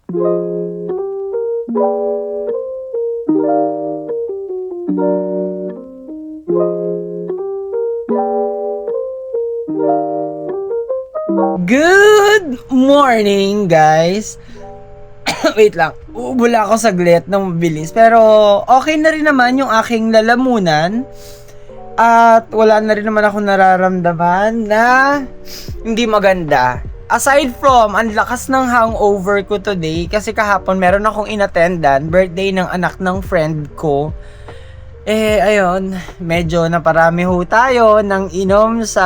Good morning, guys. Wait lang. Ubula ako saglit ng mabilis. Pero okay na rin naman yung aking lalamunan. At wala na rin naman ako nararamdaman na hindi maganda. Aside from, ang lakas ng hangover ko today. Kasi kahapon meron akong inattendan. Birthday ng anak ng friend ko. Ayun. Medyo naparami ho tayo ng inom sa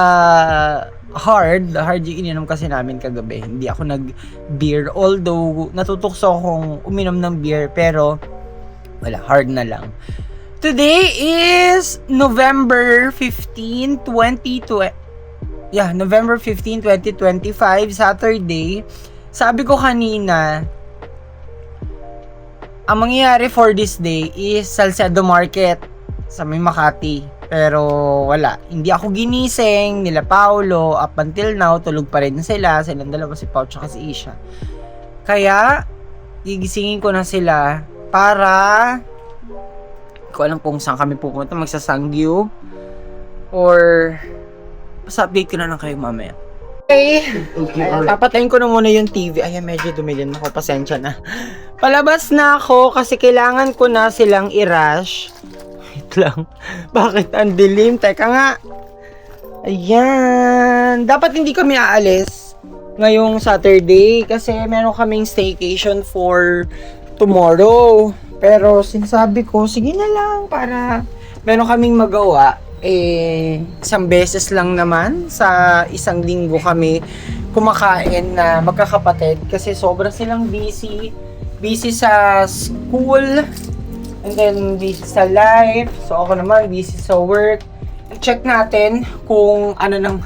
hard yung ininom kasi namin kagabi. Hindi ako nag-beer. Although, natutukso akong uminom ng beer. Pero, wala. Hard na lang. Today is November 15, 2025. Saturday. Sabi ko kanina, ang mangyayari for this day is Salcedo Market sa may Makati. Pero wala. Hindi ako ginising nila Paolo. Up until now, tulog pa rin sila. Silang dalawa, si Pao at si Isha. Kaya, gigisingin ko na sila para ko alam kung saan kami pupunta. Magsasangyu. Or basta update ko na lang kayo mamaya. Okay. Papatayin ko na muna yung TV. Ay, medyo dumilin ako. Pasensya na. Palabas na ako kasi kailangan ko na silang i-rush. Wait lang. Bakit ang dilim? Teka nga. Ayan. Dapat hindi kami aalis ngayong Saturday kasi meron kaming staycation for tomorrow. Pero sinasabi ko, sige na lang para meron kaming magawa. Isang beses lang naman sa isang linggo kami kumakain na magkakapatid kasi sobra silang busy sa school and then busy sa life. So ako naman busy sa work. I-check natin kung ano nang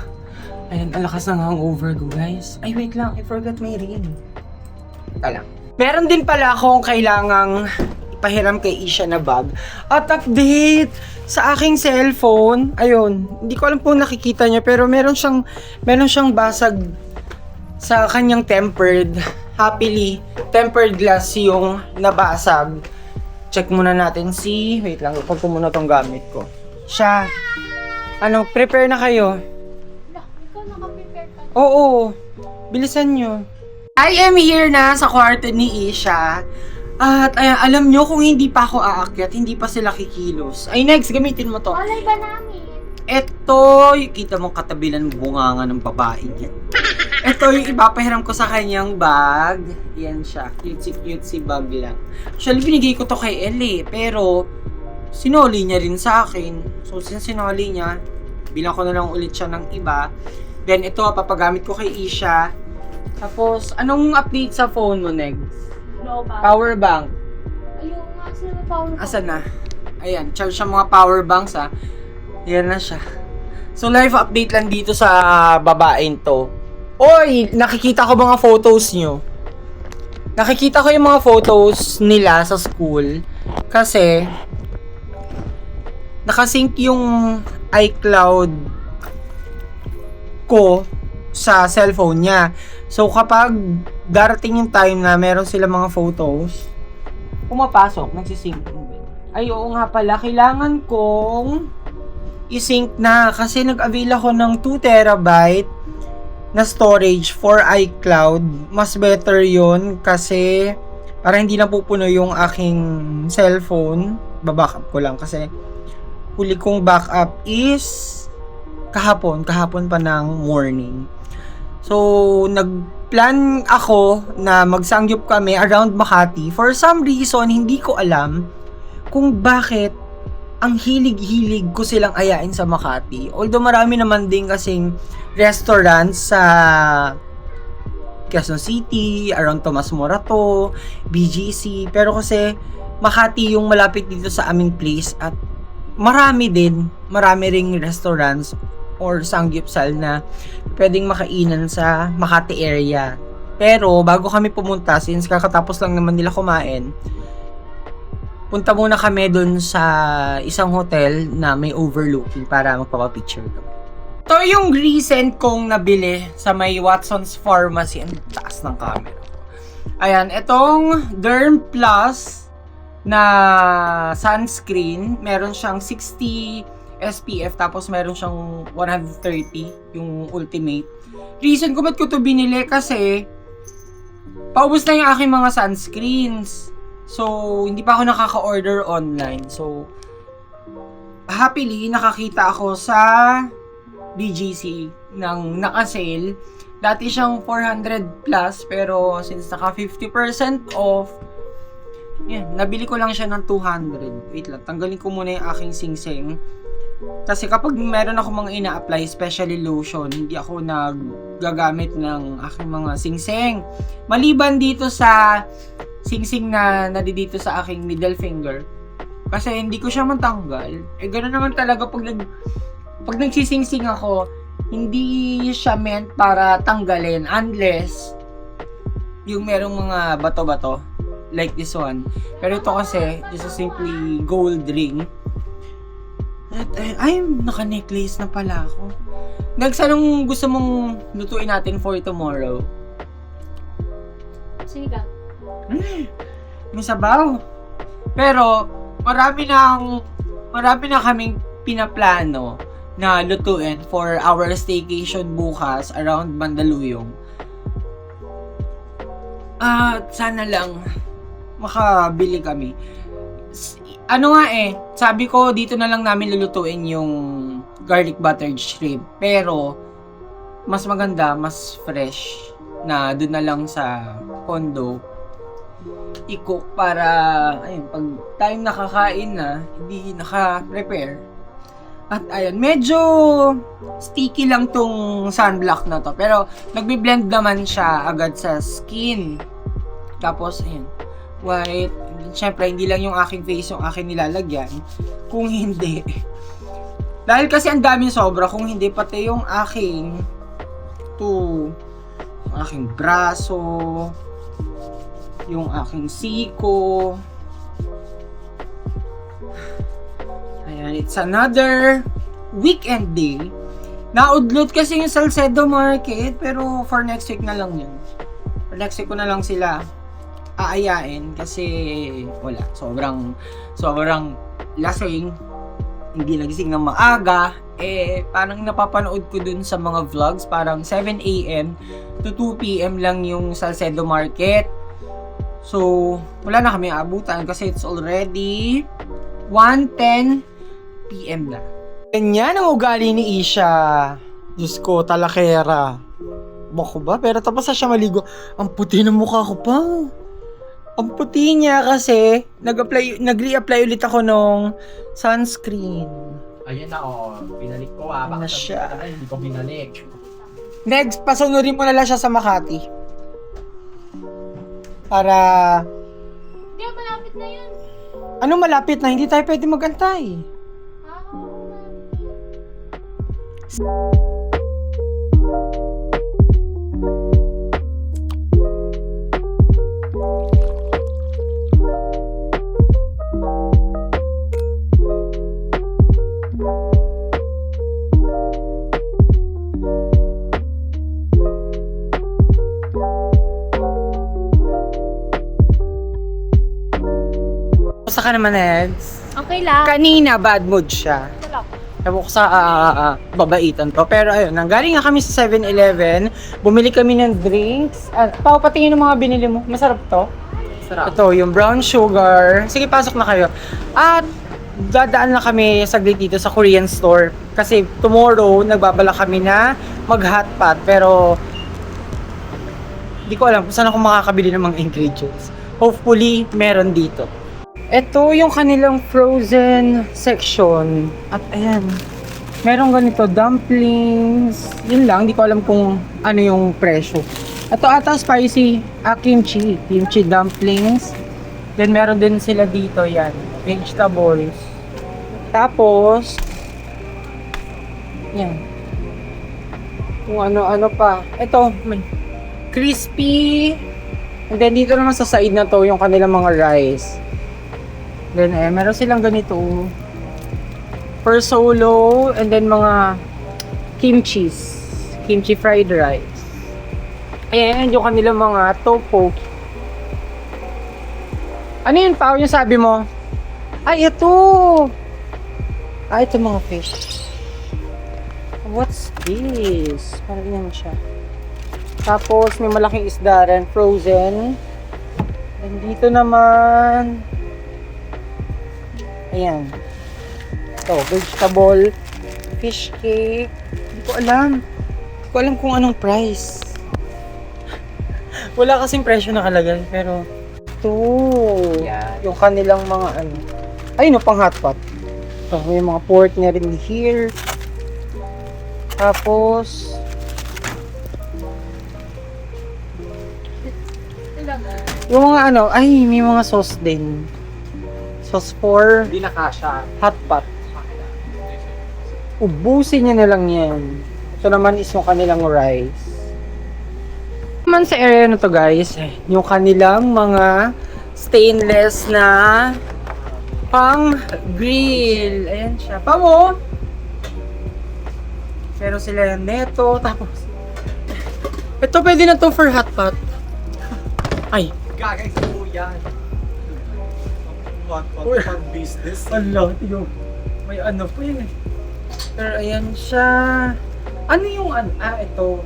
ayun, ang lakas ng hangover ko, guys. Ay, wait lang, I forgot my ring. Teka lang. Meron din pala akong kailangang ipahiram kay Isha na bag at update sa aking cellphone. Ayun, hindi ko alam kung nakikita niya pero meron siyang basag sa kanyang tempered. Happily, tempered glass yung nabasag. Check muna natin wait lang, ipag ko muna tong gamit ko. Siya, prepare na kayo? Ikaw naka-prepare ka? Oo, bilisan nyo. I am here na sa kwarto ni Isha. At ayan, alam nyo kung hindi pa ako aakyat, hindi pa sila kikilos. Ay, next, gamitin mo to. Malay ba namin? Ito, yung kita mong katabilan bunganga ng babae niyan. Ito yung ipapahiram ko sa kanyang bag. Yan siya, cutesy bag lang. Actually, binigay ko to kay Ellie, pero sinoli niya rin sa akin. So, since sinoli niya, bilang ko na lang ulit siya ng iba. Then, ito, papagamit ko kay Isha. Tapos, anong update sa phone mo, Negs? No ba? Power bank. Ayun nga, sila may power bank. Asan na? Ayan, charge siya mga power banks ha. Yan na siya. So, live update lang dito sa babaeng to. Oy, nakikita ko mga photos nyo. Nakikita ko yung mga photos nila sa school. Kasi, nakasync yung iCloud ko sa cellphone niya. So, kapag darating yung time na meron sila mga photos, pumapasok, nagsisync. Ay, oo nga pala, kailangan kong i-sync na kasi nag-avail ako ng 2 terabyte na storage for iCloud. Mas better yun kasi para hindi na pupuno yung aking cellphone. Babackup ko lang kasi huli kong backup is kahapon pa ng morning. So, nagplan ako na magsangyup kami around Makati. For some reason, hindi ko alam kung bakit ang hilig-hilig ko silang ayain sa Makati. Although marami naman din kasing restaurants sa Quezon City, around Tomas Morato, BGC. Pero kasi Makati yung malapit dito sa aming place at marami ring restaurants or sangyupsal na pwedeng makainan sa Makati area. Pero bago kami pumunta, since kakatapos lang naman nila kumain, punta muna kami dun sa isang hotel na may overlooking para magpapapicture kami. Ito yung recent kong nabili sa may Watson's Pharmacy. Ang taas ng camera. Ayan, itong Derm Plus na sunscreen, meron siyang 60 SPF, tapos meron siyang 130, yung ultimate. Reason ko ba't ko to binili kasi paubos na yung aking mga sunscreens. So, hindi pa ako nakaka-order online. So, happily, nakakita ako sa BGC ng naka-sale. Dati siyang 400 plus, pero since naka 50% off, yan, nabili ko lang siya ng 200. Wait lang, tanggalin ko muna yung aking singsing. Kasi kapag meron ako mga ina-apply, especially lotion, hindi ako nagagamit ng aking mga singsing. Maliban dito sa singsing na dito sa aking middle finger. Kasi hindi ko siya matanggal. Eh, gano'n naman talaga pag nagsisingsing ako, hindi siya meant para tanggalin unless yung merong mga bato-bato like this one. Pero ito kasi, this is simply gold ring. At ay, naka-necklace na pala ako. Next, anong gusto mong lutuin natin for tomorrow? Sinigang. May sabaw. Pero, marami na kaming pinaplano na lutuin for our staycation bukas around Mandaluyong. Sana lang makabili kami. Ano nga sabi ko dito na lang namin lulutuin yung garlic buttered shrimp. Pero, mas maganda, mas fresh na doon na lang sa condo i-cook para ayun, pag time nakakain na, hindi naka-prepare. At ayun, medyo sticky lang tong sunblock na to. Pero nagbi-blend naman siya agad sa skin. Tapos ayun, white. Siyempre, hindi lang yung aking face yung aking nilalagyan. Kung hindi. Dahil kasi ang daming sobra. Kung hindi, pati yung aking aking braso, yung aking siko. Ayan, it's another weekend day. Naudlot kasi yung Salcedo Market, pero for next week na lang yun. For next week ko na lang sila aayain kasi wala. Sobrang lasing. Hindi nagising ng maaga. Parang napapanood ko dun sa mga vlogs, parang 7 a.m. to 2 p.m. lang yung Salcedo Market. So, wala na kami aabutan kasi it's already 1:10 p.m. na. Ganyan ang ugali ni Isha. Diyos ko, talakera. Bako ba? Pero tapos na siya maligo. Ang puti ng mukha ko pa. Ang puti niya kasi nag-re-apply ulit ako nung sunscreen. Ayan na, oo. Binalik ko Ano na Baka siya? hindi ko binalik. Next, pasunurin mo na lang siya sa Makati. Para... Hindi, malapit na yun. Ano malapit na? Hindi tayo pwede magantay. Oo. Basta ka naman, Eds. Okay lang. Kanina, bad mood siya. Wala. Ewan ko sa babaitan to. Pero ayun, nanggaling nga kami sa 7-Eleven. Bumili kami ng drinks. Pao, patingin ng mga binili mo. Masarap to. Sarap. Ito, yung brown sugar. Sige, pasok na kayo. At dadaan na kami saglit dito sa Korean store. Kasi tomorrow, nagbabala kami na mag-hotpot. Pero, hindi ko alam kung saan ako makakabili ng mga ingredients. Hopefully, meron dito. Ito yung kanilang frozen section. At ayan, meron ganito, dumplings. Yun lang, hindi ko alam kung ano yung presyo. Ito ata spicy, kimchi. Kimchi dumplings. Then meron din sila dito, yan, vegetables. Tapos, yan. Kung ano-ano pa. Ito, may crispy. And then dito naman sa side na to, yung kanilang mga rice. Then, meron silang ganito. Per solo, and then mga kimchi fried rice. Ayan, yung kanilang mga tteokbokki. Ano yun, Pao, yung sabi mo? Ay, ito! Ito mga fish. What's this? Parang yan siya. Tapos, may malaking isda rin, frozen. And dito naman, ayan. Ito, vegetable, fish cake. Hindi ko alam. Hindi ko alam kung anong price. Wala kasing presyo nakalagay, pero ito. Yan. Yung kanilang mga ano. Ayun, pang hotpot. So, may mga pork na rin here. Tapos, yung mga ano, ay, may mga sauce din. Sauce for Hindi na kasha. hotpot. Ubusin niya na lang yan. Ito naman is yung kanilang rice. Naman sa area na to guys, yung kanilang mga stainless na pang grill. Ayan siya. Pamo! Pero sila yung neto. Tapos, ito pwede na to for hotpot. Ay, Gagay sa yan. Uy. Pag business. ala, yung may ano pa yun eh. Pero ayan siya. Ano yung ano? Ito.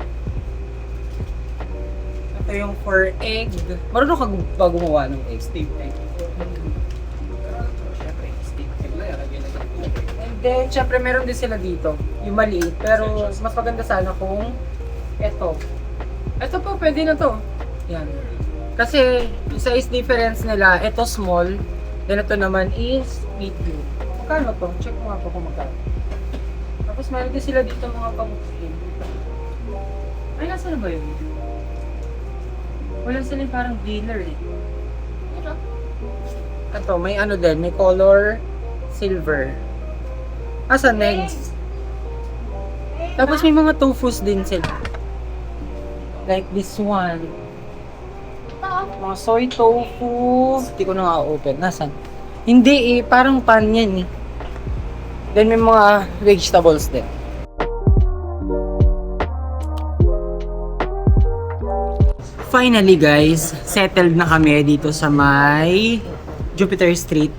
Ito yung for egg. Marunong ka ba gumawa ng egg? Steamed egg. Siyempre, steak egg lang yan. Lagyan na ng tubig. And then, syempre meron din sila dito. Yung maliit. Pero mas maganda sana kung ito. Ito po, pwede na to. Yan. Kasi, yung size difference nila, ito small. Then ito naman is medium. Magkano to? Check mo nga po kung magkano. Tapos meron din sila dito mga pamuksin. Ay, nasa na ba yun? Wala sila yung parang dinner eh. Ito, may ano din, may color silver. Asa next? Tapos may mga tofus din sila. Like this one. Mga soy tofu. Hindi ko na nga open. Nasaan? Hindi eh, parang pan yan eh. Then may mga vegetables din. Finally guys, settled na kami dito sa may Jupiter Street.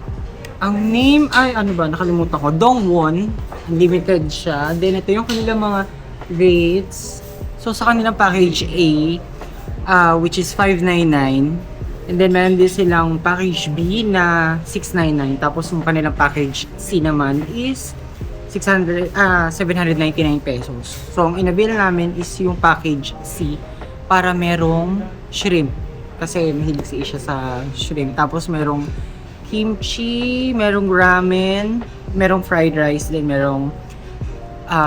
Ang name ay, ano ba, nakalimutan ko, Dongwon. Unlimited siya. Then ito yung kanilang mga rates. So sa kanilang package A, which is 599. And then meron din silang package B na 699. Tapos yung kanilang package C naman is 799 pesos. So ang inabil namin is yung package C para merong shrimp. Kasi mahilig si Isha sa shrimp. Tapos merong kimchi, merong ramen, merong fried rice, then merong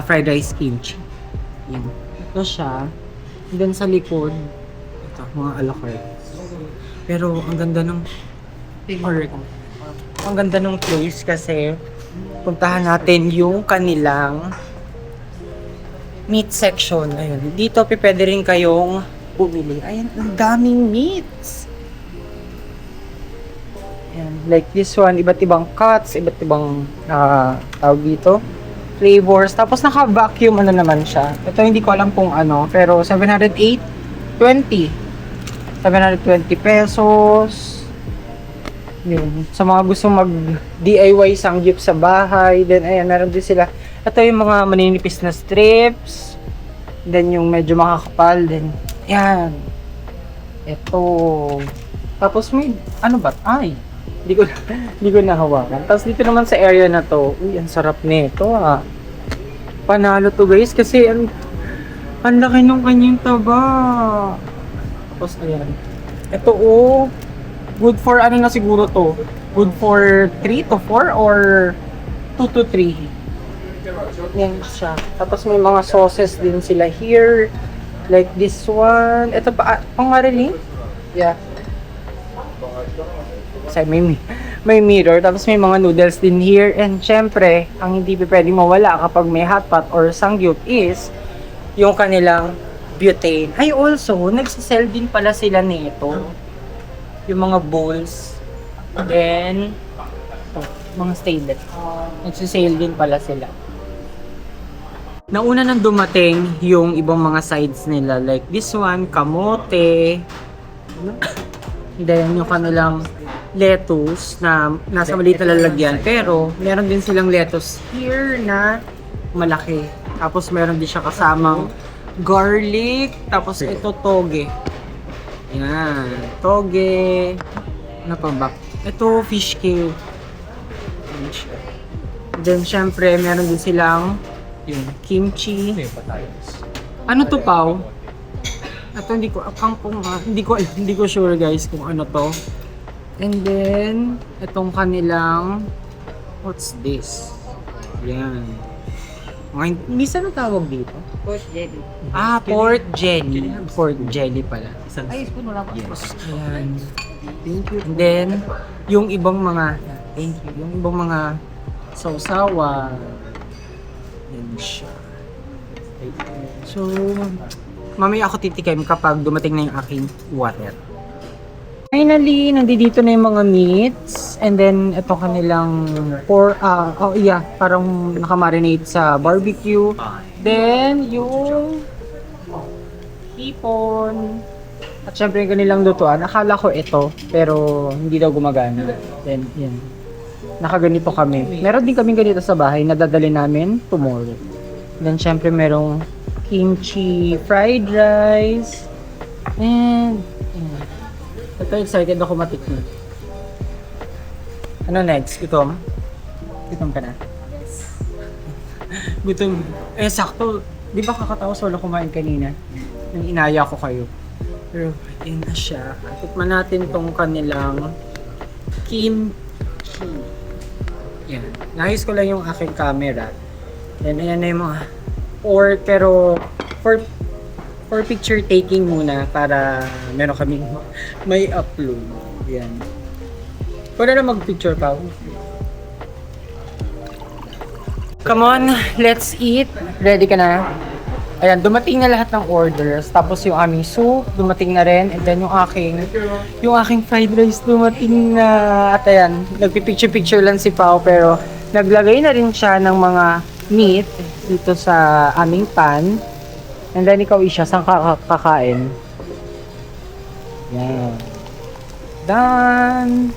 fried rice kimchi. Yan. Ito siya. And then sa likod, ito, mga a la carte. Pero ang ganda ng ang ganda ng place kasi puntahan natin yung kanilang meat section. Ayun. Dito pwede rin kayong bumili. Ayan, ang daming meats. Ayan, like this one, iba't ibang cuts, iba't ibang tawag dito, flavors. Tapos naka-vacuum ano naman siya. Ito hindi ko alam kung ano, pero 720 pesos. Yun. Sa mga gusto mag DIY sangyup sa bahay, then ayan, meron din sila. Ito yung mga maninipis na strips. Then yung medyo makakapal din. Yan. Ito. Tapos may ano ba? Ay, hindi ko nahawakan. Tapos dito naman sa area na to, uy, ang sarap nito ah. Panalo to guys kasi ang laki ng kanyang taba. Tapos ayan. Ito oh, good for ano na siguro to? Good for 3 to 4 or 2 to 3. Yan siya. Tapos may mga sauces din sila here. Like this one. Ito pa, pang-mariling? Yeah. Kasi may mirror. Tapos may mga noodles din here. And syempre, ang hindi pwedeng mawala kapag may hot pot or sangyup is yung kanilang butane. Ay, also, nagsisell din pala sila nito. Yung mga bowls. Then, mga stainless. Nagsisell din pala sila. Nauna nang dumating yung ibang mga sides nila. Like this one, kamote. Then, yung kanilang lettuce na nasa maliit na lalagyan. Pero, meron din silang lettuce here na malaki. Tapos, meron din siya kasamang garlic. Tapos, ito toge. Yan. Toge. Ano pa ba? Ito, fish cake. Yan siya. Then, syempre, meron din silang yung kimchi. May patatas. Ano to, Pao? Ito, hindi ko sure, guys, kung ano to. And then, itong kanilang, what's this? Yan. Misa na tawag dito? Pork jelly. Pork jelly. Pork jelly pala. Ay, spoon wala pa. Yes. Ayan. Thank you. And then, yung ibang mga, thank you, yung ibang mga sausawa. Yan siya. So, mamaya ako titikim kapag dumating na yung aking water. Finally, nandito na yung mga meats. And then, ito kanilang parang nakamarinate sa barbecue. Then, yung hipon. At syempre yung kanilang lutuan. Akala ko ito, pero hindi daw gumagana. Then, yan. Nakaganito kami. Meron din kami ganito sa bahay na dadali namin tomorrow. Then, syempre merong kimchi fried rice. And, yan. Ito, excited ako matikman. Ano next? Gutom? Gutom ka na? Yes. Gutom. Sakto. Di ba kakatawa solo kumain kanina? Nang inaya ko kayo. Pero, yun na siya. Tikman natin tong kanilang kimchi. Yan. Nahis ko lang yung aking camera. Then, ayan na yung mga pero for picture taking muna para meron kaming may upload. Yan. Pwede na mag-picture pa. Come on, let's eat. Ready ka na? Ayan, dumating na lahat ng orders. Tapos yung aming soup, dumating na rin. And then yung aking fried rice dumating na. At ayan, nagpipicture-picture lang si Pao. Pero naglagay na rin siya ng mga meat dito sa aming pan. And then ikaw, Isha, saan ka kakain? Yan. Done!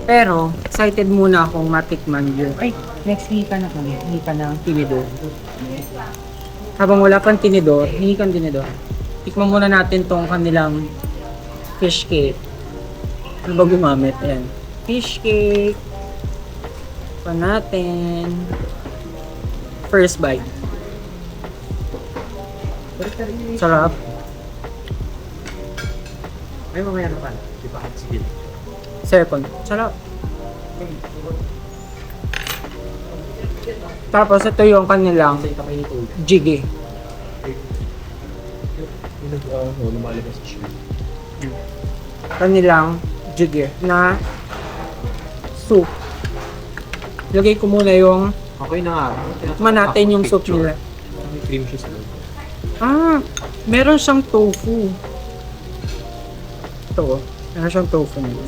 Pero, excited muna akong matikman yun. Ay, next hika na kami. Hika ng tinidor. Habang wala pang tinidor, hikang tinidor. Tikman muna natin tong kanilang fish cake. Ano ba gumamit? Ayan. Fish cake. Pa natin. First bite. Sarap. May mamaya na pa. Di ba? Sige. Second. Sarap. Tapos ito yung kanilang jjigae. Lumalabas siya. Kanilang jjigae na soup. Lagay ko muna yung Okay na nga. tikman natin yung soup nila. May cream cheese lang. Meron siyang tofu. Ito, meron siyang tofu nila.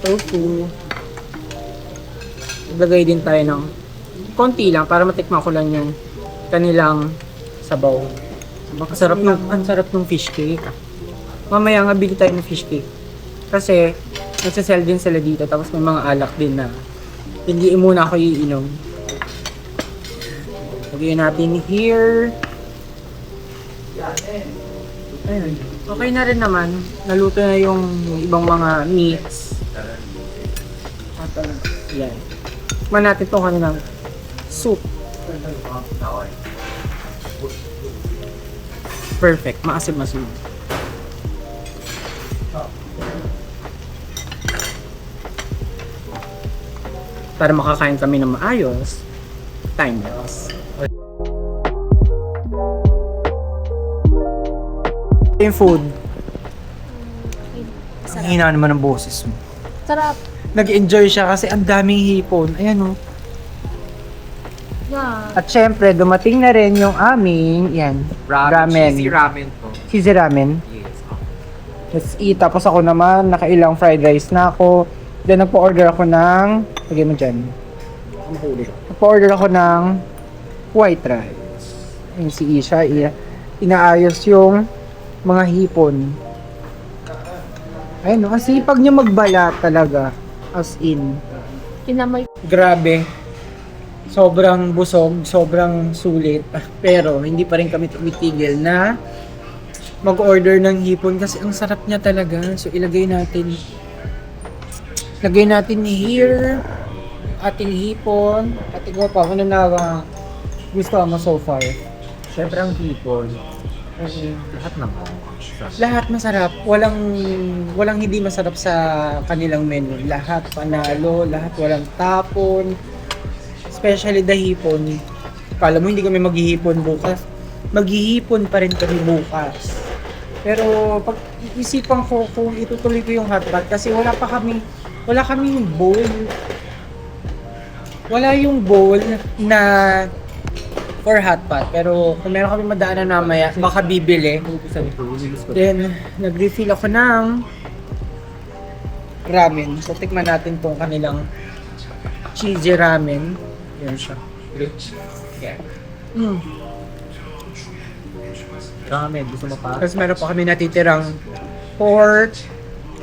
Tofu. Maglagay din tayo ng konti lang para matikman ko lang yung kanilang sabaw. Ang sarap ng fish cake. Mamaya nga bili tayo ng fish cake. Kasi nagsasell din sila dito tapos may mga alak din na hindi muna ako iinom. Lagyan natin here. Ayun. Okay na rin naman. Naluto na yung ibang mga meats. Yan. Tikman natin itong kanilang soup. Perfect. Maasim-masim. Para makakain kami ng maayos, time lapse. Yung food. Ang hina naman ng boses mo. Sarap. Nag-enjoy siya kasi ang daming hipon. Ayan o. Yeah. At syempre, dumating na rin yung aming, yan, ramen. Cheesy ramen to. Cheesy ramen. Yes. Let's eat. Tapos ako naman, nakailang fried rice na ako. Then, nagpa-order ako ng, lagay mo dyan. Nagpa-order ako ng white rice. Yung si Isha, inaayos yung mga hipon. Ayun, no, kasi pag niya magbalat talaga. As in. Kinamay. Grabe. Sobrang busog, sobrang sulit. Pero hindi pa rin kami tumitigil na mag-order ng hipon kasi ang sarap niya talaga. So ilagay natin. Lagay natin here ating hipon. At ikaw pa, ano na gusto mo so far? Siyempre ang hipon. Lahat naman. Lahat masarap. Walang hindi masarap sa kanilang menu. Lahat panalo, lahat walang tapon. Especially the hipon. Kala mo hindi kami maghihipon bukas. Maghihipon pa rin kami bukas. Pero pag isipan ko kung itutuloy ko yung hotpot kasi wala kaming bowl. Wala yung bowl na for hotpot. Pero kung meron kami madaanan mamaya, baka bibili. Then, nag-refill ako ng ramen. So, tikman natin tong kanilang cheesy ramen. Yan siya. Yeah. Ramen, gusto mo pa? Tapos meron pa kami natitirang pork.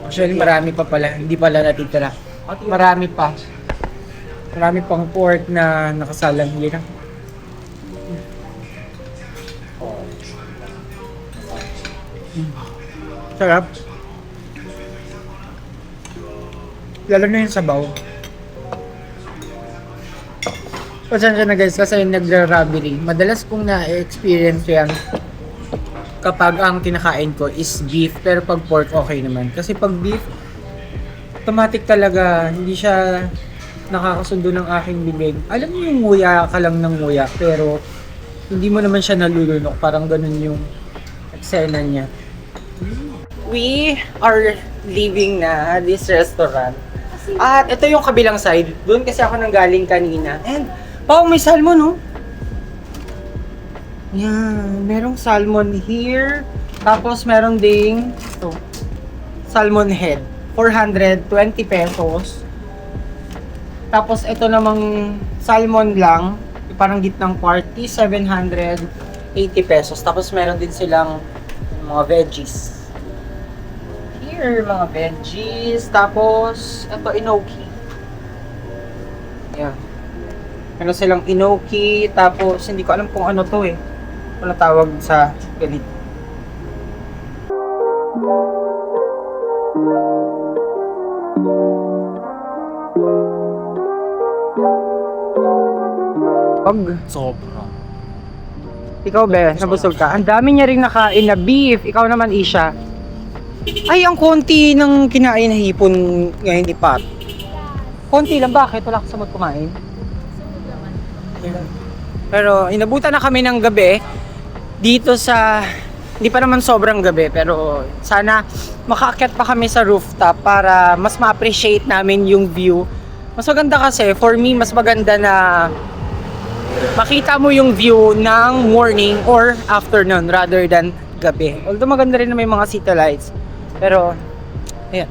Actually, marami pa pala. Hindi pala natitira. Marami pa. Marami pang pork na nakasalang hirang. Sarap. Lalo na yung sabaw. Pasensya na guys kasi nagra-robbery. Madalas kong na-experience yan kapag ang kinakain ko is beef pero pag pork okay naman. Kasi pag beef, automatic talaga hindi siya nakakasundo ng aking bibig. Alam mo yung nguya ka lang ng nguya pero hindi mo naman siya nalulunok. Parang ganun yung eksena niya. We are leaving na this restaurant. At ito yung kabilang side. Doon kasi ako nanggaling kanina. And, may salmon, no? Yan. Merong salmon here. Tapos, meron ding ito, salmon head. 420 pesos. Tapos, ito namang salmon lang. Parang gitnang party. 780 pesos. Tapos, meron din silang mga veggies. Here, mga veggies. Tapos, ito, enoki. Yan. Meron silang enoki. Tapos, hindi ko alam kung ano to eh. Ano tawag sa ganito. Sobra. Ikaw, be, nabusog ka. Ang dami niya rin nakain na beef. Ikaw naman, Isha. Ay, ang konti ng kinain na hipon ngayon ni Pat. Konti lang, bakit? Wala ka sa kumain? Pero inabutan na kami ng gabi dito sa, hindi pa naman sobrang gabi, pero sana makaakyat pa kami sa rooftop para mas ma-appreciate namin yung view. Mas maganda kasi, for me, mas maganda na makita mo yung view ng morning or afternoon rather than gabi. Although maganda rin na may mga city lights. Pero, ayan.